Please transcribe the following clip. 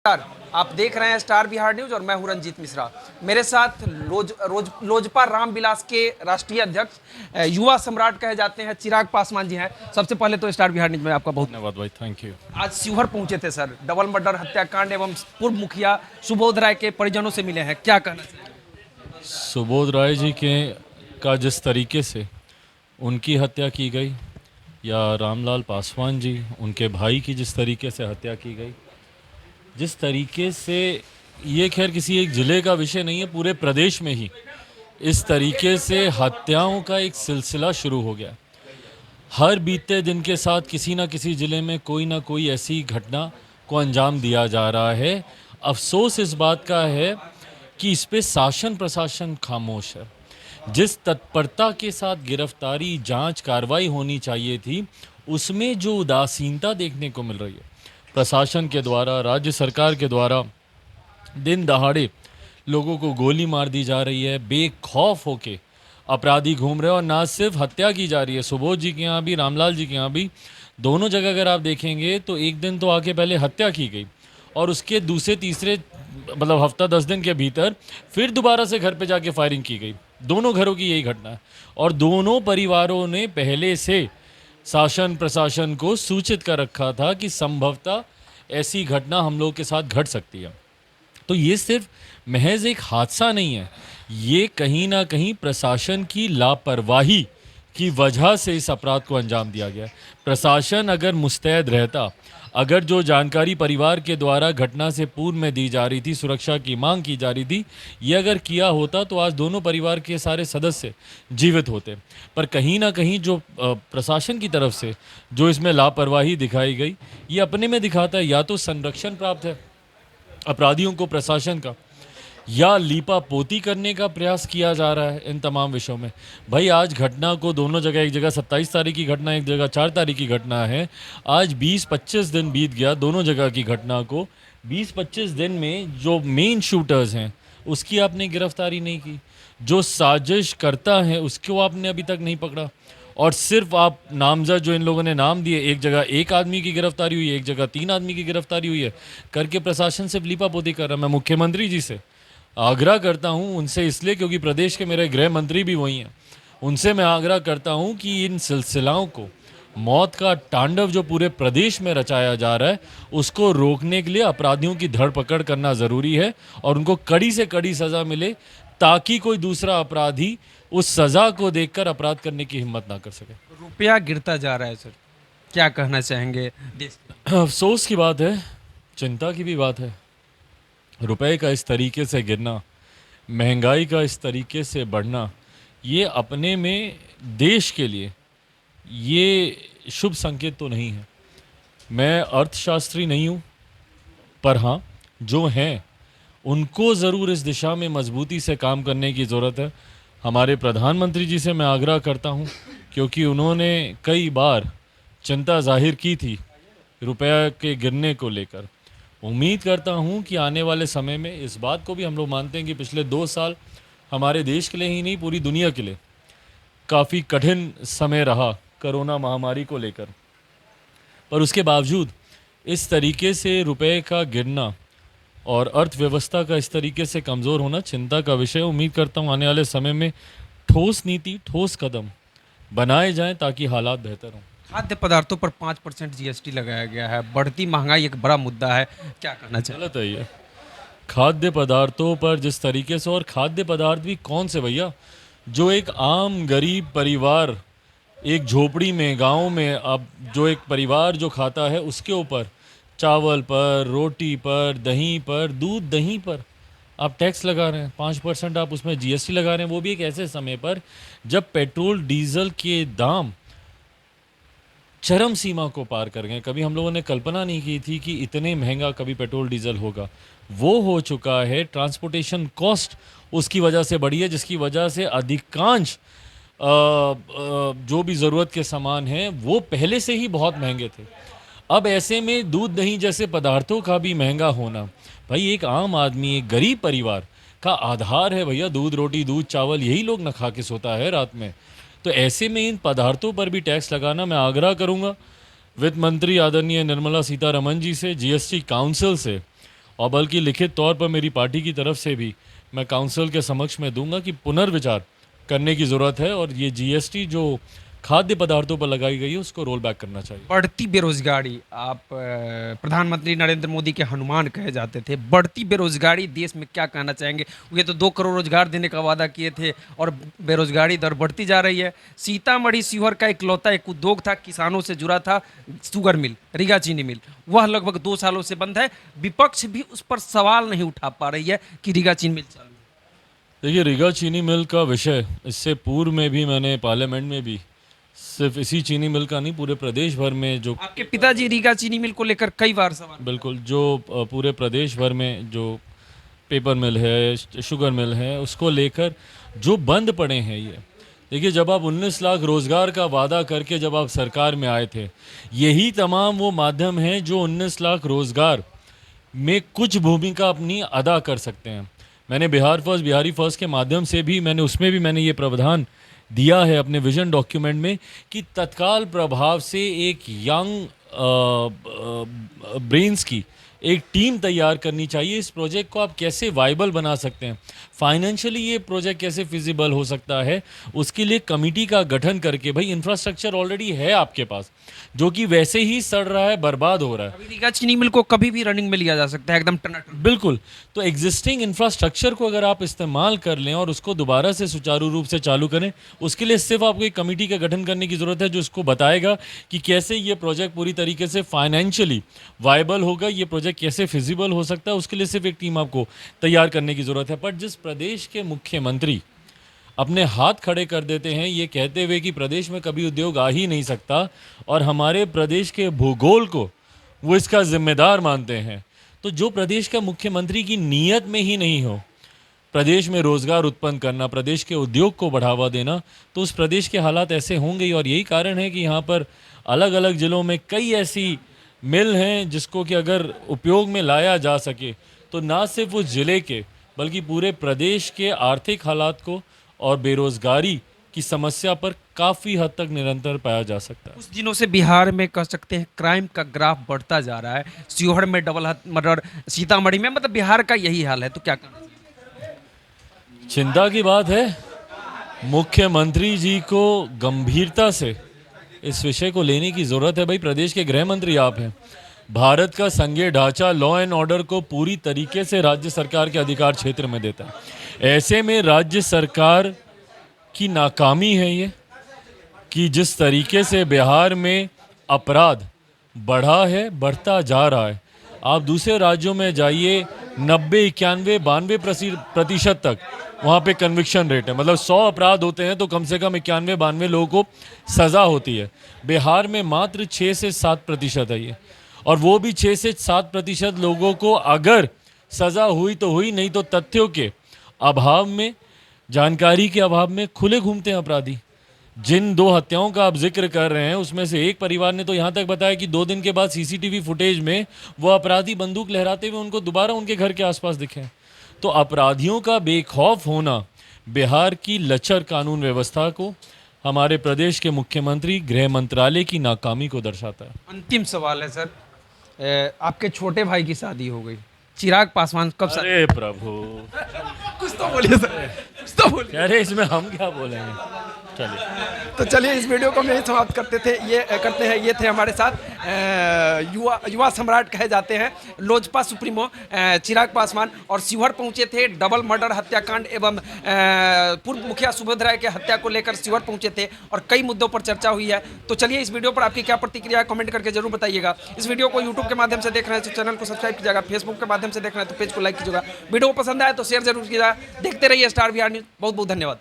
आप देख रहे हैं स्टार बिहार न्यूज और मैं हूं रंजीत मिश्रा। मेरे साथ लोजपा रामविलास के राष्ट्रीय अध्यक्ष युवा सम्राट कहे जाते हैं चिराग पासवान जी हैं। सबसे पहले तो स्टार बिहार न्यूज में आपका बहुत धन्यवाद भाई, थैंक यू। आज शिवहर पहुंचे थे सर, डबल मर्डर हत्याकांड एवं पूर्व मुखिया सुबोध राय के परिजनों से मिले हैं, क्या कहना चाहिए? सुबोध राय जी के का जिस तरीके से उनकी हत्या की गई, या रामलाल पासवान जी उनके भाई की जिस तरीके से हत्या की गई, जिस तरीके से, ये खैर किसी एक ज़िले का विषय नहीं है, पूरे प्रदेश में ही इस तरीके से हत्याओं का एक सिलसिला शुरू हो गया। हर बीते दिन के साथ किसी ना किसी ज़िले में कोई ना कोई ऐसी घटना को अंजाम दिया जा रहा है। अफसोस इस बात का है कि इस पे शासन प्रशासन खामोश है। जिस तत्परता के साथ गिरफ्तारी, जांच, कार्रवाई होनी चाहिए थी, उसमें जो उदासीनता देखने को मिल रही है प्रशासन के द्वारा, राज्य सरकार के द्वारा, दिन दहाड़े लोगों को गोली मार दी जा रही है, बेखौफ होके अपराधी घूम रहे हैं, और ना सिर्फ हत्या की जा रही है, सुबोध जी के यहाँ भी, रामलाल जी के यहाँ भी, दोनों जगह अगर आप देखेंगे तो एक दिन तो आके पहले हत्या की गई और उसके दूसरे तीसरे मतलब हफ्ता 10 दिन के भीतर फिर दोबारा से घर पे जाके फायरिंग की गई। दोनों घरों की यही घटना है और दोनों परिवारों ने पहले से शासन प्रशासन को सूचित कर रखा था कि संभवतः ऐसी घटना हम लोग के साथ घट सकती है। तो ये सिर्फ महज एक हादसा नहीं है, ये कहीं ना कहीं प्रशासन की लापरवाही की वजह से इस अपराध को अंजाम दिया गया। प्रशासन अगर मुस्तैद रहता, अगर जो जानकारी परिवार के द्वारा घटना से पूर्व में दी जा रही थी, सुरक्षा की मांग की जा रही थी, ये अगर किया होता तो आज दोनों परिवार के सारे सदस्य जीवित होते। पर कहीं ना कहीं जो प्रशासन की तरफ से जो इसमें लापरवाही दिखाई गई, ये अपने में दिखाता है या तो संरक्षण प्राप्त है अपराधियों को प्रशासन का, या लीपापोती करने का प्रयास किया जा रहा है इन तमाम विषयों में। भाई आज घटना को दोनों जगह, एक जगह 27 तारीख की घटना, एक जगह 4 तारीख की घटना है, आज 20-25 दिन बीत गया दोनों जगह की घटना को। 20-25 दिन में जो मेन शूटर्स हैं उसकी आपने गिरफ्तारी नहीं की, जो साजिश करता है उसको आपने अभी तक नहीं पकड़ा, और सिर्फ आप नामजद जो इन लोगों ने नाम दिए, एक जगह 1 आदमी की गिरफ्तारी हुई है, एक जगह 3 आदमी की गिरफ्तारी हुई है, करके प्रशासन सिर्फ लीपापोती कर रहा है। मैं मुख्यमंत्री जी से आग्रह करता हूं, उनसे इसलिए क्योंकि प्रदेश के मेरे गृह मंत्री भी वही हैं, उनसे मैं आग्रह करता हूं कि इन सिलसिलाओं को, मौत का तांडव जो पूरे प्रदेश में रचाया जा रहा है, उसको रोकने के लिए अपराधियों की धरपकड़ करना ज़रूरी है और उनको कड़ी से कड़ी सज़ा मिले, ताकि कोई दूसरा अपराधी उस सज़ा को देखकर अपराध करने की हिम्मत ना कर सके। रुपया गिरता जा रहा है सर, क्या कहना चाहेंगे? अफसोस की बात है, चिंता की भी बात है। रुपए का इस तरीके से गिरना, महंगाई का इस तरीके से बढ़ना, ये अपने में देश के लिए ये शुभ संकेत तो नहीं है। मैं अर्थशास्त्री नहीं हूँ, पर हाँ जो हैं उनको ज़रूर इस दिशा में मजबूती से काम करने की ज़रूरत है। हमारे प्रधानमंत्री जी से मैं आग्रह करता हूँ, क्योंकि उन्होंने कई बार चिंता जाहिर की थी रुपये के गिरने को लेकर। उम्मीद करता हूँ कि आने वाले समय में, इस बात को भी हम लोग मानते हैं कि पिछले 2 साल हमारे देश के लिए ही नहीं पूरी दुनिया के लिए काफ़ी कठिन समय रहा कोरोना महामारी को लेकर, पर उसके बावजूद इस तरीके से रुपए का गिरना और अर्थव्यवस्था का इस तरीके से कमज़ोर होना चिंता का विषय। उम्मीद करता हूँ आने वाले समय में ठोस नीति, ठोस कदम बनाए जाएं ताकि हालात बेहतर हों। खाद्य पदार्थों पर 5% जीएसटी लगाया गया है, बढ़ती महंगाई एक बड़ा मुद्दा है, क्या कहना चाहिए? गलत है ये। खाद्य पदार्थों पर जिस तरीके से, और खाद्य पदार्थ भी कौन से भैया, जो एक आम गरीब परिवार एक झोपड़ी में, गांव में, अब जो एक परिवार जो खाता है उसके ऊपर, चावल पर, रोटी पर, दही पर, दूध दही पर आप टैक्स लगा रहे हैं, 5% आप उसमें जीएसटी लगा रहे हैं, वो भी एक ऐसे समय पर जब पेट्रोल डीजल के दाम चरम सीमा को पार कर गए। कभी हम लोगों ने कल्पना नहीं की थी कि इतने महंगा कभी पेट्रोल डीजल होगा। वो हो चुका है। ट्रांसपोर्टेशन कॉस्ट उसकी वजह से बढ़ी है, जिसकी वजह से अधिकांश जो भी ज़रूरत के सामान हैं वो पहले से ही बहुत महंगे थे। अब ऐसे में दूध दही जैसे पदार्थों का भी महंगा होना, भाई एक आम आदमी, एक गरीब परिवार का आधार है भैया, दूध रोटी, दूध चावल, यही लोग न खा के सोता है रात में। तो ऐसे में इन पदार्थों पर भी टैक्स लगाना, मैं आग्रह करूंगा वित्त मंत्री आदरणीय निर्मला सीतारमण जी से, जीएसटी काउंसिल से, और बल्कि लिखित तौर पर मेरी पार्टी की तरफ से भी मैं काउंसिल के समक्ष में दूंगा कि पुनर्विचार करने की ज़रूरत है और ये जीएसटी जो खाद्य पदार्थों पर लगाई गई है उसको रोल बैक करना चाहिए। बढ़ती बेरोजगारी, आप प्रधानमंत्री नरेंद्र मोदी के हनुमान कहे जाते थे। बढ़ती बेरोजगारी देश में क्या कहना चाहेंगे? ये तो 2 करोड़ रोजगार देने का वादा किए थे और बेरोजगारी दर बढ़ती जा रही है। सीतामढ़ी शिवहर का इकलौता एक उद्योग था, किसानों से जुड़ा था, शुगर मिल, रीगा चीनी मिल, वह लगभग 2 सालों से बंद है। विपक्ष भी उस पर सवाल नहीं उठा पा रही है कि रीगा चीनी मिल चालू। देखिए, रीगा चीनी मिल का विषय इससे पूर्व में भी मैंने पार्लियामेंट में भी सिर्फ इसी चीनी मिल का नहीं, पूरे प्रदेश भर में जो आपके पिताजी रीगा चीनी मिल को लेकर कई बार सवाल। बिल्कुल, जो पूरे प्रदेश भर में जो पेपर मिल है, शुगर मिल है, उसको लेकर जो बंद पड़े हैं ये देखिए, जब आप 19 लाख रोज़गार का वादा करके जब आप सरकार में आए थे, यही तमाम वो माध्यम हैं जो 19 लाख रोज़गार में कुछ भूमिका अपनी अदा कर सकते हैं। मैंने बिहार फर्स्ट, बिहारी फर्स्ट के माध्यम से भी उसमें भी मैंने ये प्रावधान दिया है अपने विजन डॉक्यूमेंट में कि तत्काल प्रभाव से एक यंग ब्रेन्स की एक टीम तैयार करनी चाहिए। इस प्रोजेक्ट को आप कैसे वाइबल बना सकते हैं, फाइनेंशियली ये प्रोजेक्ट कैसे फिजिबल हो सकता है, उसके लिए कमेटी का गठन करके, भाई इंफ्रास्ट्रक्चर ऑलरेडी है आपके पास जो कि वैसे ही सड़ रहा है, बर्बाद हो रहा है। रीगा चीनी मिल को कभी भी रनिंग में लिया जा सकता है, एकदम टनाटन। बिल्कुल, तो एग्जिस्टिंग इंफ्रास्ट्रक्चर को अगर आप इस्तेमाल कर लें और उसको दोबारा से सुचारू रूप से चालू करें, उसके लिए सिर्फ आपको एक कमेटी का गठन करने की ज़रूरत है जो इसको बताएगा कि कैसे ये प्रोजेक्ट पूरी तरीके से फाइनेंशियली वायबल होगा, ये प्रोजेक्ट कैसे फिजिबल हो सकता है, उसके लिए सिर्फ एक टीम आपको तैयार करने की ज़रूरत है। पर जिस प्रदेश के मुख्यमंत्री अपने हाथ खड़े कर देते हैं ये कहते हुए कि प्रदेश में कभी उद्योग आ ही नहीं सकता और हमारे प्रदेश के भूगोल को वो इसका जिम्मेदार मानते हैं, तो जो प्रदेश का मुख्यमंत्री की नीयत में ही नहीं हो प्रदेश में रोज़गार उत्पन्न करना, प्रदेश के उद्योग को बढ़ावा देना, तो उस प्रदेश के हालात ऐसे होंगे ही। और यही कारण है कि यहाँ पर अलग अलग ज़िलों में कई ऐसी मिल हैं जिसको कि अगर उपयोग में लाया जा सके तो ना सिर्फ उस ज़िले के बल्कि पूरे प्रदेश के आर्थिक हालात को और बेरोज़गारी की समस्या पर काफ़ी हद तक निरंतर पाया जा सकता है। कुछ दिनों से बिहार में कह सकते हैं क्राइम का ग्राफ बढ़ता जा रहा है। शिवहर में डबल मर्डर, सीतामढ़ी में, मतलब बिहार का यही हाल है, तो क्या करना चाहिए? चिंता की बात है, मुख्यमंत्री जी को गंभीरता से इस विषय को लेने की ज़रूरत है। भाई, प्रदेश के गृह मंत्री आप हैं, भारत का संघीय ढांचा लॉ एंड ऑर्डर को पूरी तरीके से राज्य सरकार के अधिकार क्षेत्र में देता है। ऐसे में राज्य सरकार की नाकामी है ये कि जिस तरीके से बिहार में अपराध बढ़ा है, बढ़ता जा रहा है। आप दूसरे राज्यों में जाइए, 90, 91, 92% तक वहाँ पे कन्विक्शन रेट है। मतलब 100 अपराध होते हैं तो कम से कम 91, 92 लोगों को सज़ा होती है। बिहार में मात्र 6 से 7% है ये, और वो भी 6 से 7% लोगों को अगर सज़ा हुई तो हुई, नहीं तो तथ्यों के अभाव में, जानकारी के अभाव में खुले घूमते हैं अपराधी। जिन 2 हत्याओं का आप जिक्र कर रहे हैं उसमें से एक परिवार ने तो यहाँ तक बताया कि 2 दिन के बाद सीसीटीवी फुटेज में वो अपराधी बंदूक लहराते हुए उनको दोबारा उनके घर के आसपास दिखे। तो अपराधियों का बेखौफ होना बिहार की लचर कानून व्यवस्था को, हमारे प्रदेश के मुख्यमंत्री गृह मंत्रालय की नाकामी को दर्शाता है। अंतिम सवाल है सर, आपके छोटे भाई की शादी हो गई, चिराग पासवान कब शादी? अरे प्रभु, कुछ तो बोलिए सर, कुछ तो बोलिए। अरे इसमें हम क्या बोलेंगे। चलिए, तो चलिए इस वीडियो को हम यही समाप्त करते हैं। ये थे हमारे साथ युवा सम्राट कहे जाते हैं लोजपा सुप्रीमो चिराग पासवान, और शिवहर पहुंचे थे। डबल मर्डर हत्याकांड एवं पूर्व मुखिया सुबोध राय के हत्या को लेकर शिवहर पहुंचे थे और कई मुद्दों पर चर्चा हुई है। तो चलिए इस वीडियो पर आपकी क्या प्रतिक्रिया है कमेंट करके जरूर बताइएगा। इस वीडियो को यूट्यूब के माध्यम से देख रहे हैं तो चैनल को सब्सक्राइब कीजिएगा, फेसबुक के माध्यम से देख रहे हैं तो पेज को लाइक कीजिएगा, वीडियो को पसंद आए तो शेयर जरूर कीजिएगा। देखते रहिए स्टार बिहार न्यूज़। बहुत बहुत धन्यवाद।